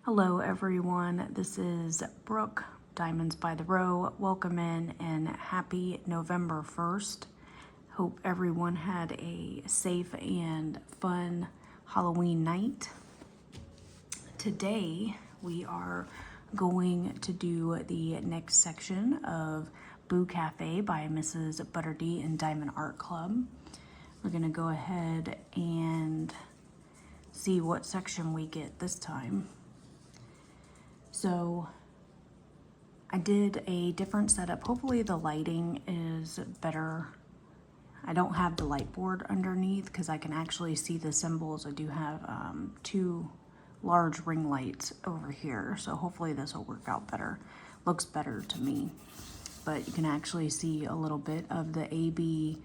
Hello everyone, this is Brooke, Diamonds by the Row. Welcome in and happy November 1st. Hope everyone had a safe and fun Halloween night. Today we are going to do the next section of Boo Cafe by Mrs. ButterD and Diamond Art Club. We're going to go ahead and see what section we get this time. So I did a different setup. Hopefully the lighting is better. I don't have the light board underneath because I can actually see the symbols. I do have two large ring lights over here. So hopefully this will work out better. Looks better to me. But you can actually see a little bit of the AB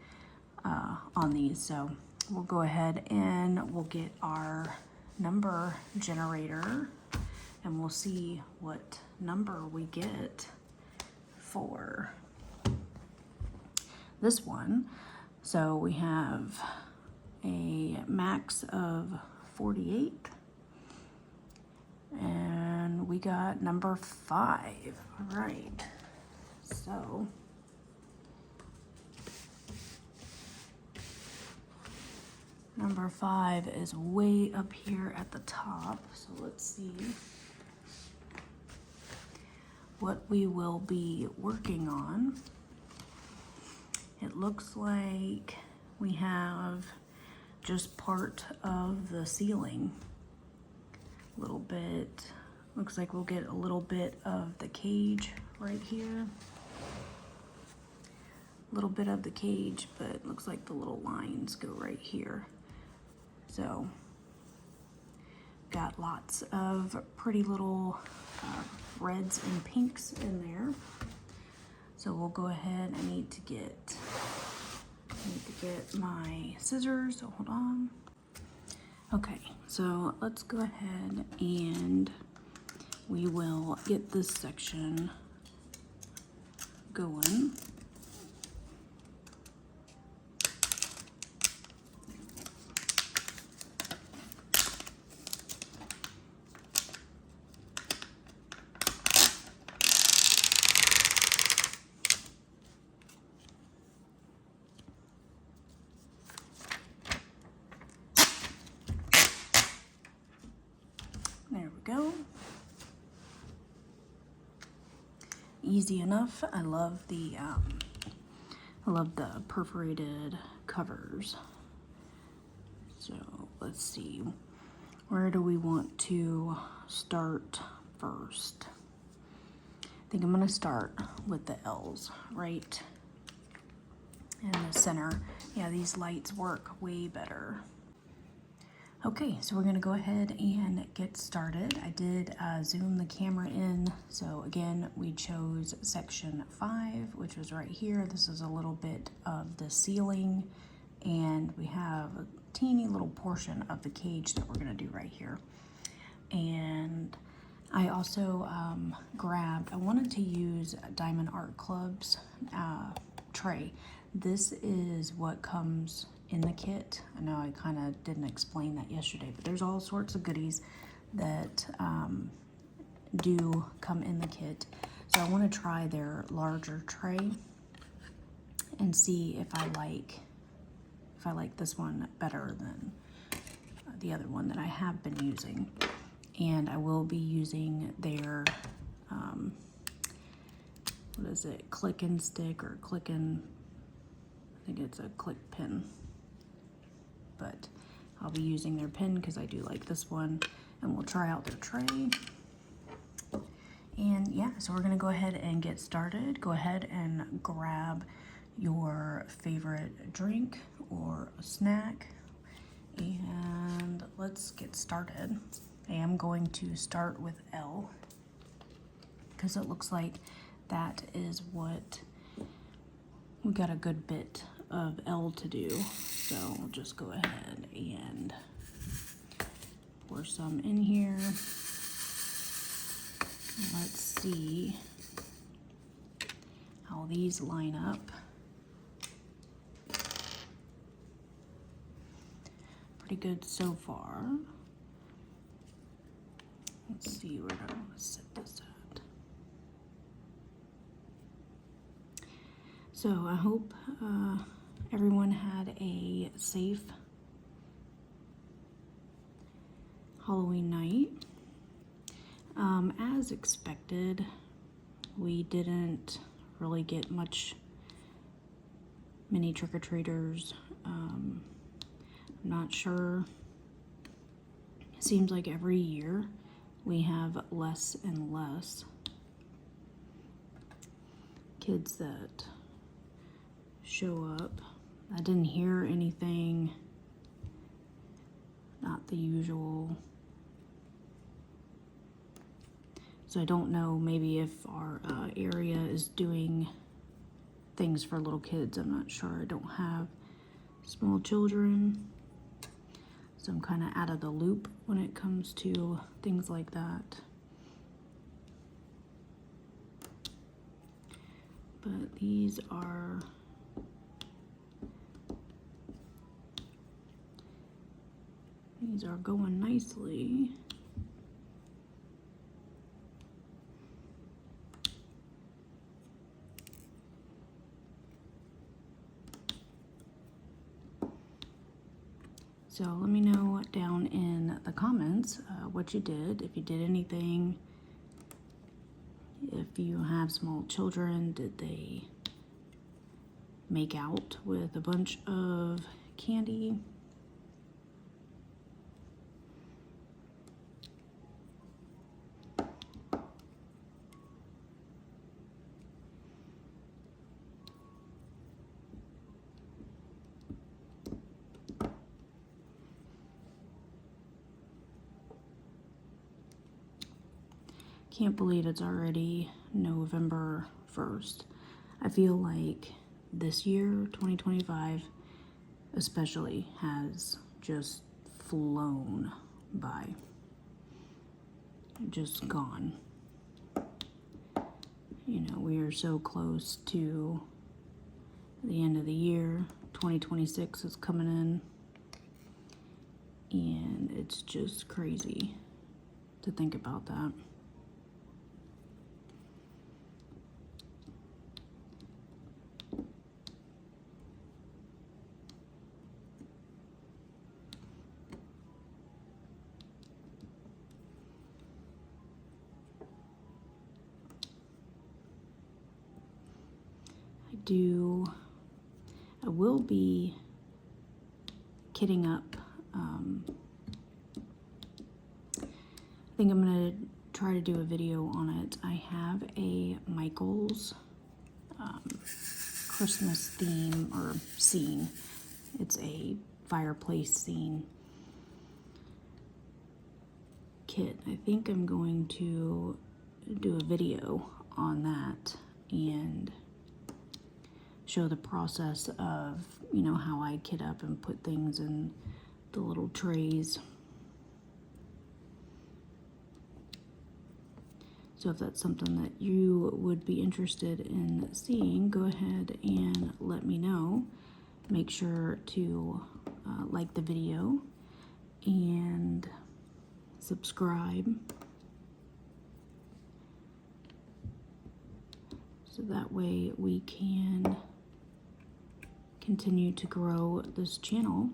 on these. So we'll go ahead and we'll get our number generator. And we'll see what number we get for this one. So we have a max of 48. And we got number 5. All right. So number 5 is way up here at the top. So let's see what we will be working on. It looks like we have just part of the ceiling. A little bit, looks like we'll get a little bit of the cage right here. A little bit of the cage, but it looks like the little lines go right here. So, got lots of pretty little reds and pinks in there. So we'll go ahead. I need to get my scissors, so hold on. Okay, so let's go ahead and we will get this section going. There we go. Easy enough. I love the perforated covers. So let's see, where do we want to start first? I think I'm gonna start with the L's right in the center. Yeah, these lights work way better. Okay, so we're gonna go ahead and get started. I did zoom the camera in. So again, we chose section 5, which was right here. This is a little bit of the ceiling, and we have a teeny little portion of the cage that we're gonna do right here. And I also grabbed, I wanted to use Diamond Art Club's tray. This is what comes in the kit. I know I kind of didn't explain that yesterday, but there's all sorts of goodies that do come in the kit. So I want to try their larger tray and see if I like this one better than the other one that I have been using. And I will be using their what is it, click and stick or click and, I think it's a click pin. But I'll be using their pin because I do like this one, and we'll try out their tray. And yeah, so we're gonna go ahead and get started. Go ahead and grab your favorite drink or a snack, and let's get started. I am going to start with L because it looks like that is what we got a good bit of L to do. So we'll just go ahead and pour some in here. Let's see how these line up. Pretty good so far. Let's see, where do I want to set this at? So I hope everyone had a safe Halloween night. As expected, we didn't really get many trick-or-treaters. I'm not sure. It seems like every year we have less and less kids that show up. I didn't hear anything, not the usual. So I don't know maybe if our area is doing things for little kids. I'm not sure. I don't have small children, so I'm kind of out of the loop when it comes to things like that. But these are going nicely. So let me know down in the comments what you did, if you did anything, if you have small children, did they make out with a bunch of candy? Can't believe it's already November 1st. I feel like this year, 2025, especially, has just flown by. Just gone. You know, we are so close to the end of the year. 2026 is coming in, and it's just crazy to think about that. I will be kitting up. I think I'm gonna try to do a video on it. I have a Michael's Christmas theme or scene. It's a fireplace scene kit. I think I'm going to do a video on that and show the process of, you know, how I kit up and put things in the little trays. So if that's something that you would be interested in seeing, go ahead and let me know. Make sure to like the video and subscribe, so that way we can continue to grow this channel.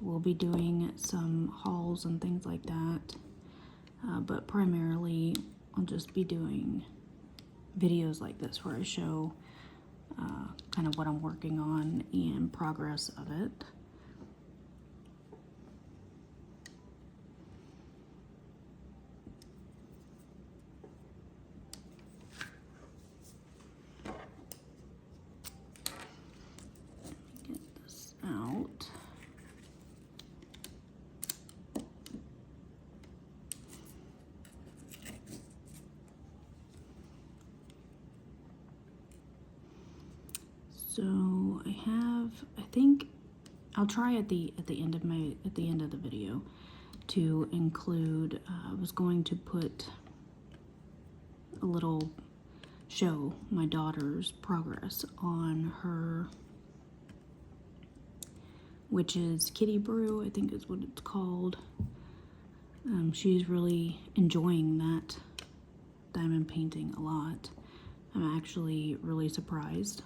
We'll be doing some hauls and things like that, but primarily I'll just be doing videos like this where I show kind of what I'm working on and progress of it. Get this out. So I think I'll try at the end of the video to include. I was going to put a little show my daughter's progress on her which is Kitty Brew, I think is what it's called. She's really enjoying that diamond painting a lot. I'm actually really surprised.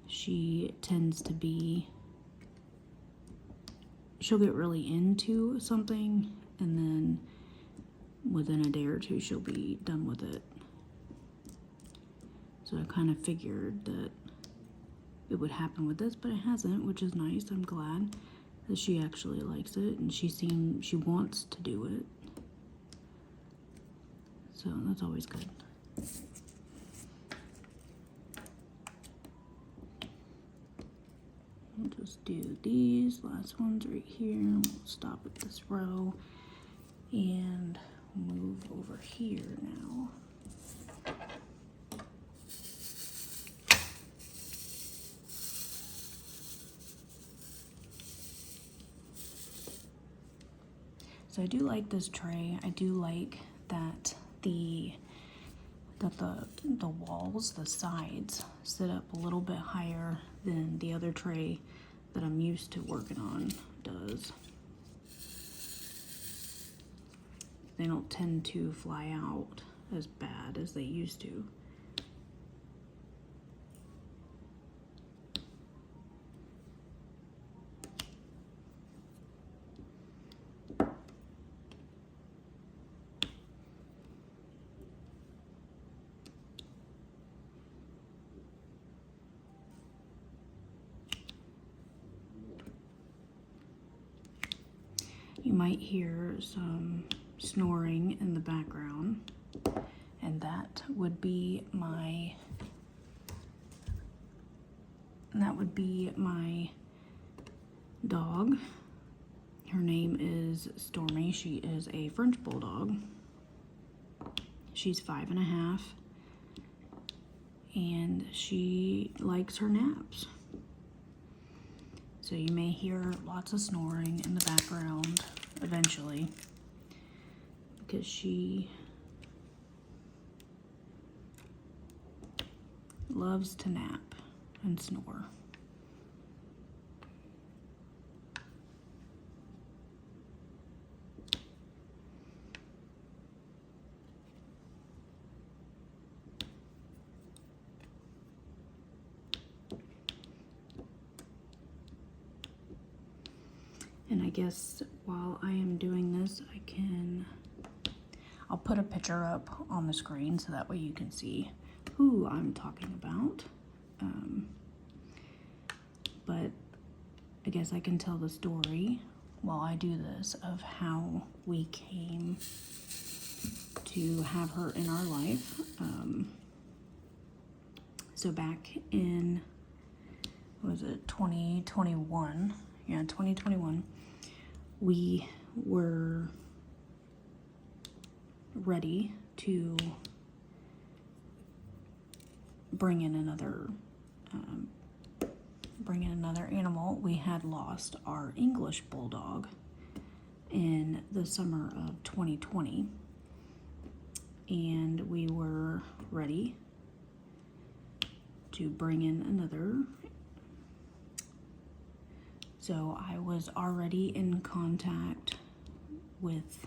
She tends to be, she'll get really into something and then within a day or two she'll be done with it. So I kind of figured that it would happen with this, but it hasn't, which is nice. I'm glad that she actually likes it and she wants to do it. So that's always good. We'll just do these last ones right here. We'll stop at this row and move over here now. So I do like this tray. I do like that the walls, the sides, sit up a little bit higher than the other tray that I'm used to working on does. They don't tend to fly out as bad as they used to. You might hear some snoring in the background, and that would be my dog. Her name is Stormy. She is a French Bulldog. She's 5.5, and she likes her naps. So you may hear lots of snoring in the background eventually, because she loves to nap and snore. And I guess while I am doing this, I'll put a picture up on the screen so that way you can see who I'm talking about. But I guess I can tell the story while I do this of how we came to have her in our life. So back in, what was it, 2021? Yeah, 2021. We were ready to bring in another animal. We had lost our English Bulldog in the summer of 2020, and we were ready to bring in another. So I was already in contact with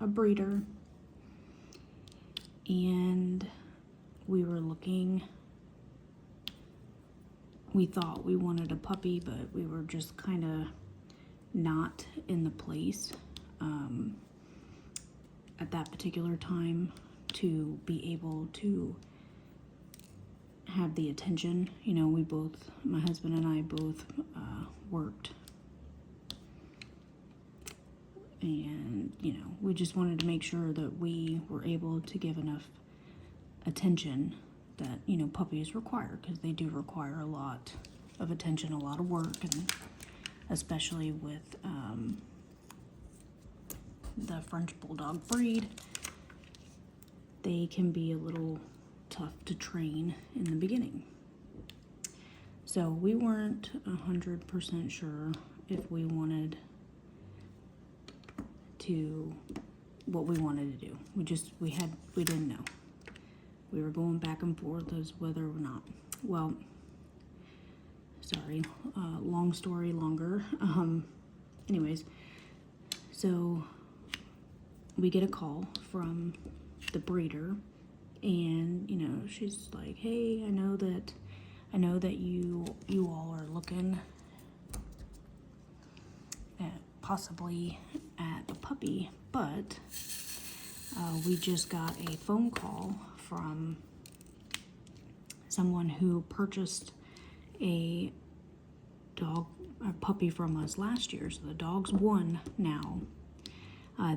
a breeder, and we were looking. We thought we wanted a puppy, but we were just kind of not in the place at that particular time to be able to have the attention. You know, we both, my husband and I both worked, and you know, we just wanted to make sure that we were able to give enough attention that, you know, puppies require, because they do require a lot of attention, a lot of work, and especially with the French Bulldog breed, they can be a little tough to train in the beginning. So we weren't 100% sure if we wanted to, what we wanted to do. We didn't know. We were going back and forth as whether or not. Well, Sorry, long story longer. Anyways, so we get a call from the breeder, and you know, she's like, hey, I know that you all are looking at possibly at a puppy, but we just got a phone call from someone who purchased a puppy from us last year. So the dog's won now.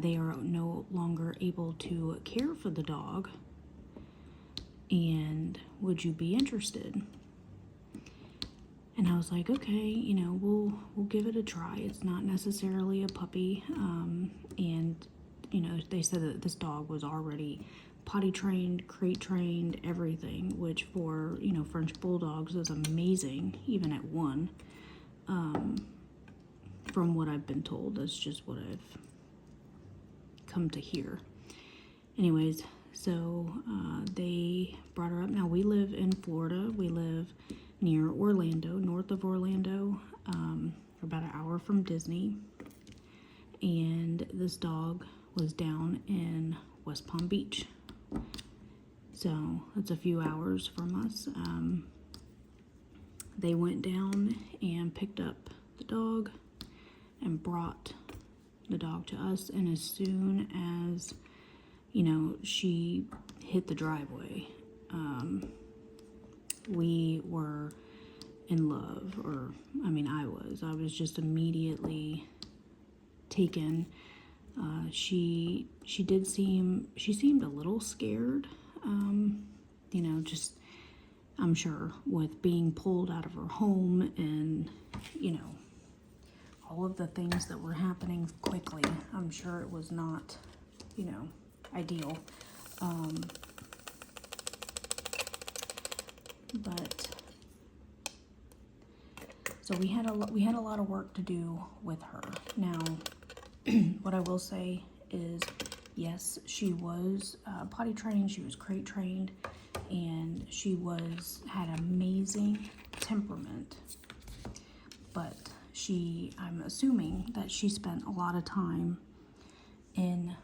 They are no longer able to care for the dog, and would you be interested? And I was like, okay, you know, we'll give it a try. It's not necessarily a puppy, and you know, they said that this dog was already potty trained, crate trained, everything, which for, you know, French bulldogs is amazing, even at 1. From what I've been told, that's just what I've come to hear. About so they brought her up. Now we live in Florida. We live near Orlando, north of Orlando, about an hour from Disney. And this dog was down in West Palm Beach. So it's a few hours from us. They went down and picked up the dog and brought the dog to us. And as soon as, you know, she hit the driveway, we were in love, or I mean, I was just immediately taken. She seemed a little scared, you know, just, I'm sure with being pulled out of her home and, you know, all of the things that were happening quickly. I'm sure it was not, you know, ideal. But so we had a lot of work to do with her. Now, what I will say is, yes, she was potty trained, she was crate trained, and she had amazing temperament. But I'm assuming that she spent a lot of time in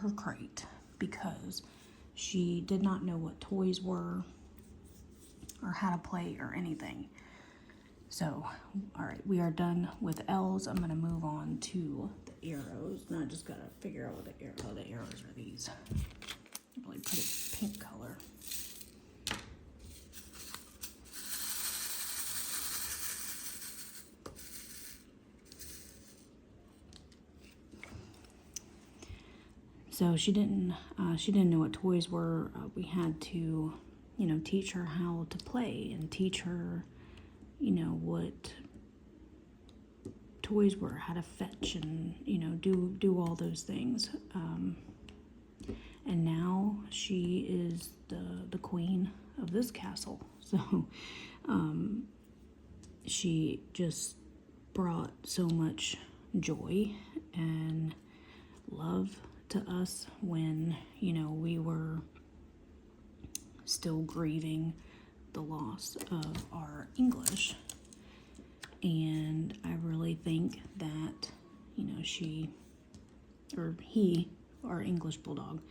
her crate because she did not know what toys were or how to play or anything. So, all right, we are done with L's. I'm gonna move on to the arrows. Now I just gotta figure out what the arrows are. These really pretty pink color. So she didn't know what toys were. We had to, you know, teach her how to play and teach her, you know, what toys were, how to fetch, and, you know, do all those things. And now she is the queen of this castle. So she just brought so much joy and love to us when, you know, we were still grieving the loss of our English. And I really think that, you know, he, our English bulldog,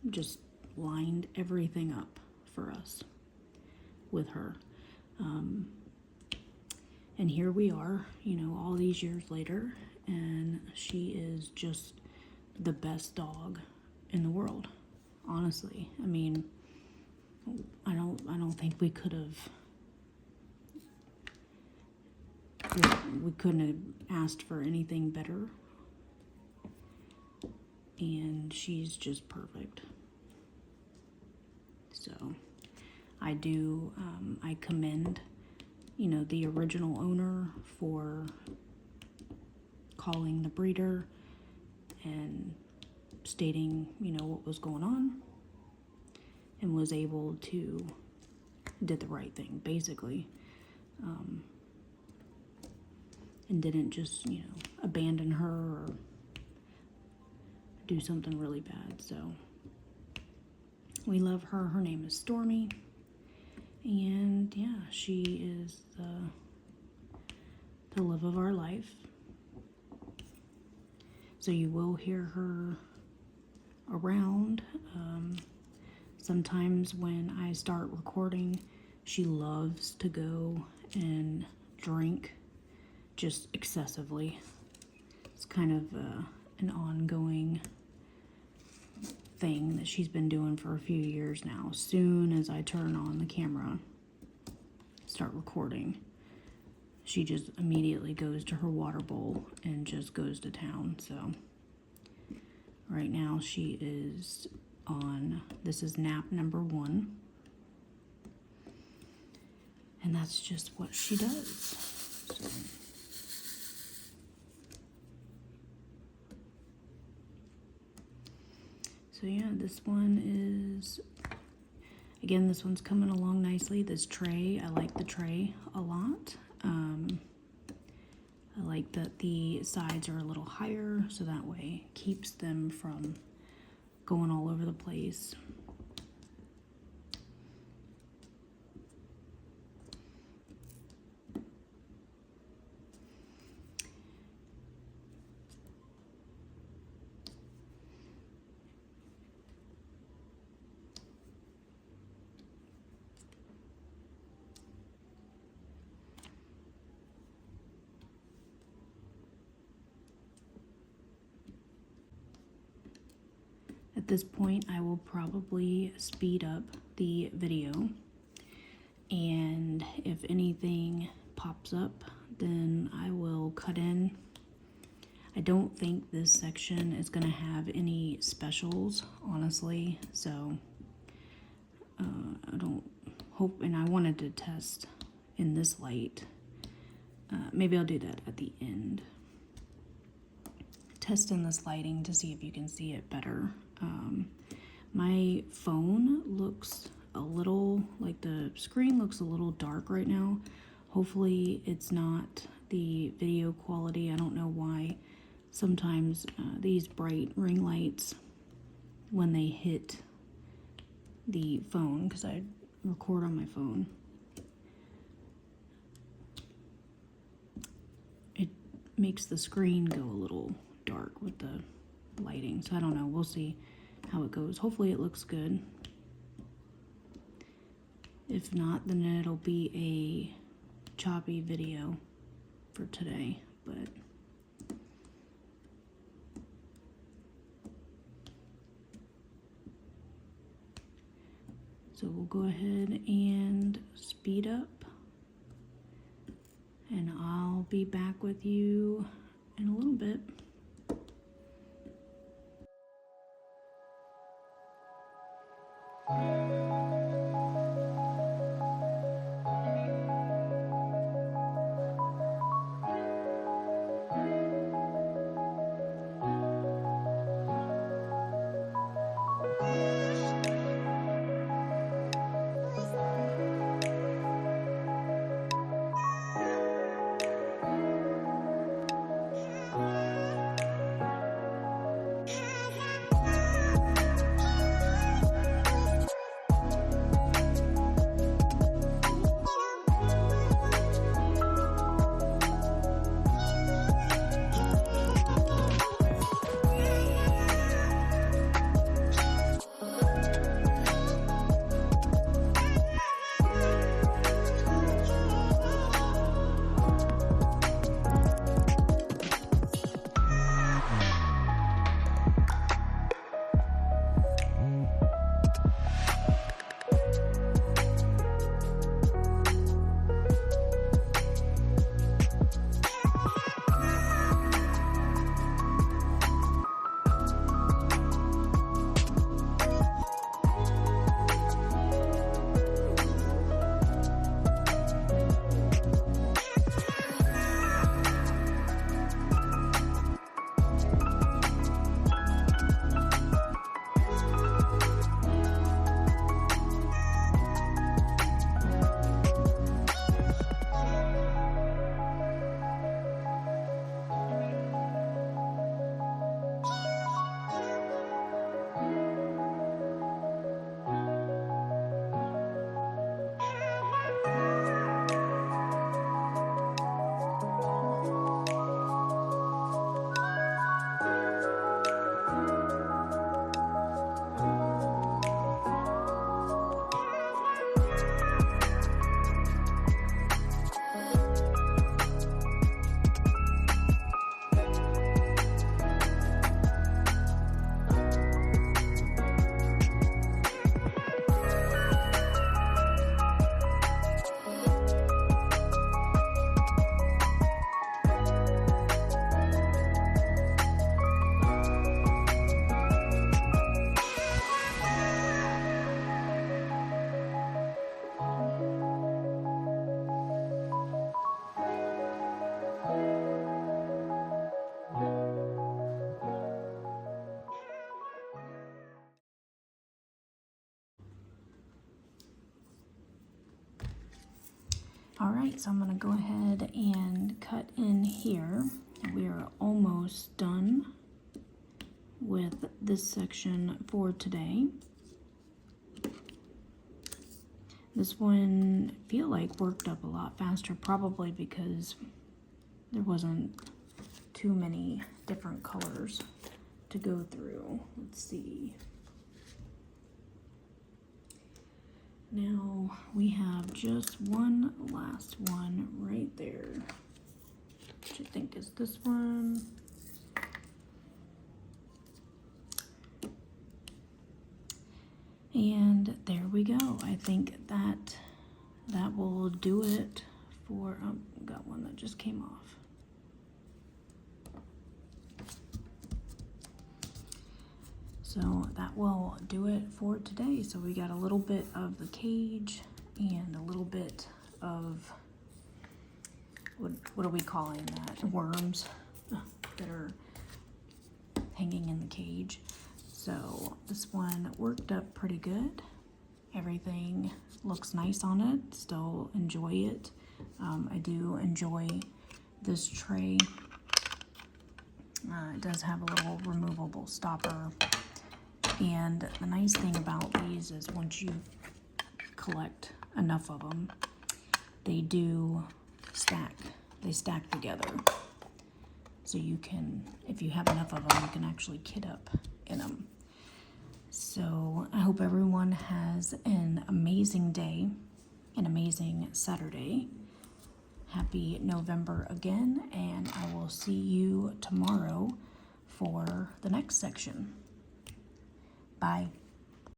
just lined everything up for us with her. And here we are, you know, all these years later, and she is just the best dog in the world, honestly. I mean, I don't think we couldn't have asked for anything better. And she's just perfect. So I commend, you know, the original owner for calling the breeder and stating, you know, what was going on, and was able to did the right thing, basically, and didn't just, you know, abandon her or do something really bad. So we love her. Her name is Stormy, And yeah, she is the love of our life. So you will hear her around. Sometimes when I start recording, she loves to go and drink just excessively. It's kind of an ongoing thing that she's been doing for a few years now. As soon as I turn on the camera, start recording, she just immediately goes to her water bowl and just goes to town. So right now she is on, this is nap number 1. And that's just what she does. So yeah, this one is, again, this one's coming along nicely. This tray, I like the tray a lot. I like that the sides are a little higher, so that way it keeps them from going all over the place. At this point, I will probably speed up the video, and if anything pops up, then I will cut in. I don't think this section is going to have any specials, honestly, so I don't hope, and I wanted to test in this light. Maybe I'll do that at the end. Test in this lighting to see if you can see it better. My phone looks a little, like the screen looks a little dark right now. Hopefully it's not the video quality. I don't know why sometimes these bright ring lights, when they hit the phone, because I record on my phone, it makes the screen go a little dark with the lighting. So I don't know, we'll see how it goes. Hopefully it looks good. If not, then it'll be a choppy video for today, but so we'll go ahead and speed up, and I'll be back with you in a little bit. right, so I'm gonna go ahead and cut in here. We are almost done with this section for today. This one I feel like worked up a lot faster, probably because there wasn't too many different colors to go through. Let's see. Now we have just one last one right there, which I think is this one. And there we go. I think that will do it for, oh, got one that just came off. So that will do it for today. So we got a little bit of the cage and a little bit of, what are we calling that? Worms that are hanging in the cage. So this one worked up pretty good. Everything looks nice on it. Still enjoy it. I do enjoy this tray. It does have a little removable stopper. And the nice thing about these is once you collect enough of them, they do stack. They stack together. So you can, if you have enough of them, you can actually kit up in them. So I hope everyone has an amazing day, an amazing Saturday. Happy November again, and I will see you tomorrow for the next section. Bye.